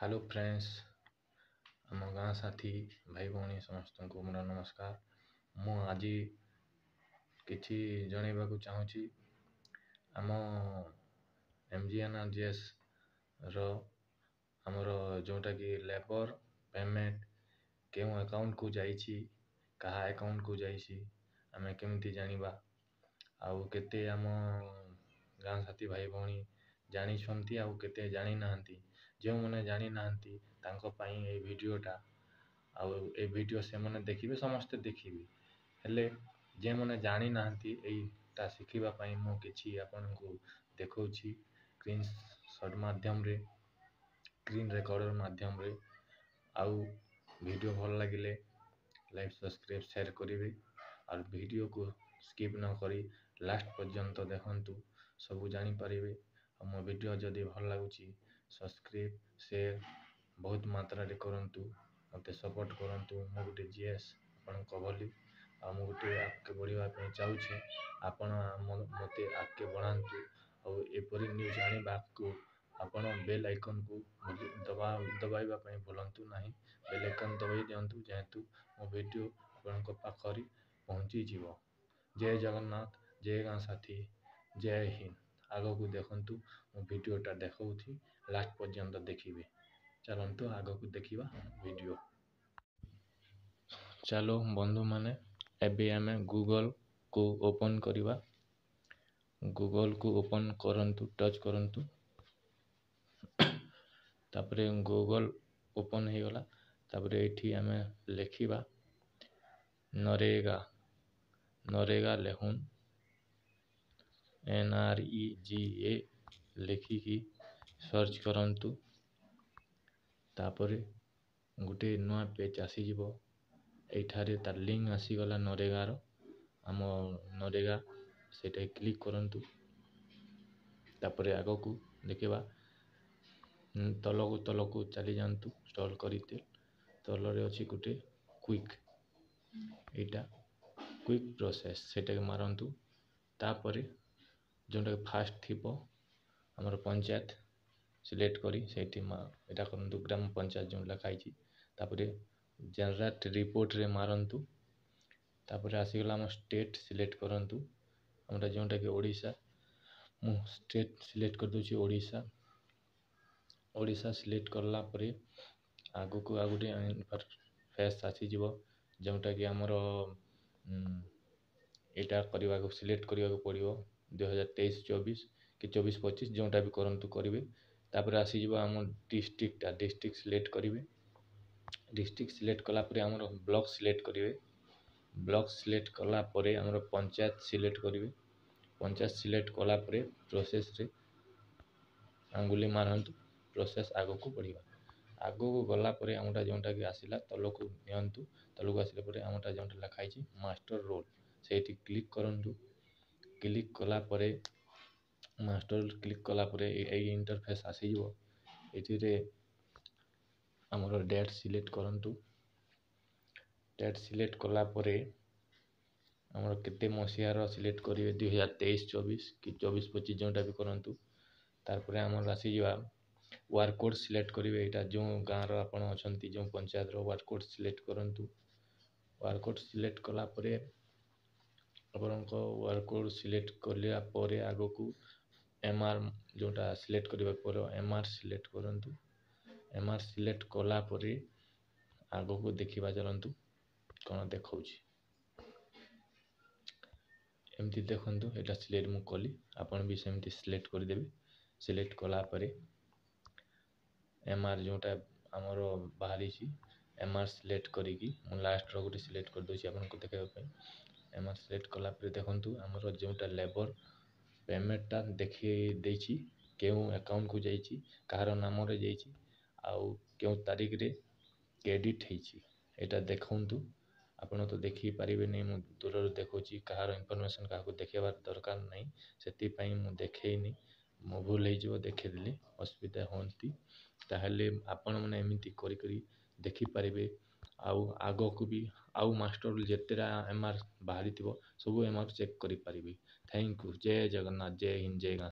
Hello friends, आम गाँ साथी भाई भौणी समस्त को मोर नमस्कार। मु आज किछि जनइबाकू चाहूँगी। आम MGNRGS रो हमर जोटा कि लेबर पेमेंट केउ अकाउंट को जाइछि, कहा अकाउंट को जाइछि आमे केमिति जानिबा, आउ केते आम गाँ साथी भाई भौणी जानी छंती आउ केते जानी नाहंती। जो मने जानी नाहंती तांको पाई ए वीडियोटा आउ ए वीडियो से मने देखिबे, समस्त देखिबे। हेले जे मने जानी नाहंती एटा शिखिबा पाई मु किछि आपनको देखौछि स्क्रीन शॉट माध्यम रे, स्क्रीन रिकॉर्डर माध्यम रे। आउ वीडियो भल लागिले लाइक सब्सक्राइब शेयर करिवे और वीडियो को स्किप न करी लास्ट पर्यंत देखंतु, सब जानी पारिबे। मो वीडियो जदि भल लागुछि सब्सक्राइब शेयर बहुत मात्रा रे करंतु, मते सपोर्ट करंतु। मो गुटे जीएस आपण कबली आ मो गुटे आके बढ़िबा पे चाहूछि, आपण मते आके बढ़ांतु। और एपरी न्यूज आनिबाकू आपण बेल आइकन को दबाइबा पे भूलंतु नाही। बेल आइकन दबाई दियंतु जेहेतु मो वीडियो आपनक पाखरी पहुंची जीवो। जय जगन्नाथ, जय गाँ साथी, जय हिंद। आगो को देखंतु, मो वीडियोटा देखौथि, लास्ट पर्यंत देखिबे। चलंतु आगो को देखिबा वीडियो। चलो बंधु माने, एबे आमे गूगल को ओपन करिबा। गूगल को ओपन करंतु, टच करंतु। तापरे गूगल ओपन हे गला। तापरे एठी आमे लेखिबा नरेगा। नरेगा लेहुन NREGA लेखिकी सर्च करंतु। तापरे गुटे नुआ पेज आसी जिवो। एठारे तार लिंक आसी गला नरेगा रो। आम नरेगा सेटा क्लिक करंतु। तापरे आगो को देखिबा तलकू चली जांतु। स्टॉल करिते तलरे अछि गुटे क्विक, एटा क्विक प्रोसेस सेटा के मारंतु। तापरे जोंटा फास्ट थिबो हमर पंचायत सिलेक्ट करी सेठी एटा करंतु, ग्राम पंचायत जों लखाइछि। तापरे जनरेट रिपोर्ट रे मारंतु। तापरे आसी गला हम स्टेट सिलेक्ट करंतु। हमरा जोंटा के ओडिशा, मु स्टेट सिलेक्ट कर दोछि ओडिशा। ओडिशा सिलेक्ट करला परे आगो को आगुटे इंटरफेस आसी जिवो, जोंटा कि हमर एटा करबा को सिलेक्ट करबा को पड़िबो 2023-24 कि 24-25 जोंटा भी करंतु करिवे। तापरे आसी जिवो हम डिस्ट्रिक्ट सिलेक्ट करिवे। डिस्ट्रिक्ट सिलेक्ट कला परे हमर ब्लॉक सिलेक्ट करिवे। ब्लॉक सिलेक्ट कला परे हमर पंचायत सिलेक्ट करिवे। पंचायत सिलेक्ट कला परे प्रोसेस रे अंगुली मारंतु। प्रोसेस आगो को बढ़िबा। आगो को गला परे हमटा जोंटा कि आसिला तलकू नियंतु। तलकू आसिला परे हमटा जोंटा लखाइछि मास्टर रोल सेठी क्लिक करंतु। क्लिक कला परे मास्टर क्लिक कला परे ए इंटरफेस आसी जिवो। एठी रे हमर डेट सिलेक्ट करंतु। डेट सिलेक्ट कला परे हमर केते मसिया रो सिलेक्ट करिवे 2023-24 कि 24-25 जोंटा भी करंतु। तार परे हमर आसी जिवा वार्ड कोड सिलेक्ट करिवे। एटा जो गाँ रो आपण अछंती, जो पंचायत रो वार्ड कोड सिलेक्ट करंतु। वार्ड कोड सिलेक्ट कला परे आपनको वार्ड कोड सिलेक्ट करलिया परे आगो को MR जोटा सिलेक्ट करिवा परे MR सिलेक्ट करंतु। MR सिलेक्ट कला परे आगो को देखिबा चलंतु कोन देखौछि। एमती देखंतु एटा सिलेक्ट मु कली, आपण भी सेमती सिलेक्ट कर देबे। सिलेक्ट कला परे MR जोटा हमरो बाहरी छी MR सिलेक्ट करिकी मु लास्ट रो गुटे सिलेक्ट कर दोछि आपनको देखाबा पई। MR सिलेक्ट कला परे देखंतु हमरो जोटा लेबर पेमेंट ता देखि देछि, केउ अकाउंट को जाइछि, कहार नाम रे जाइछि, आउ केउ तारिख रे क्रेडिट हेछि एटा देखंतु। आपण तो देखि पारिबे नै, मु दूर देखौछि, कहार इंफॉर्मेशन काको देखेबार दरकार नै, सेति पई मु देखैनि। मो भूल हे जिवो देखेदेली असुविधा होंती। ताहले आपण माने एमिति करी करी देखि पारिबे। आउ आगो को भी आउ मास्टर जेतेरा MR बाहरी थिबो सब MR चेक करी पारिबे। Thank you. जय जगन्नाथ, जय हिंद, जय गाँ।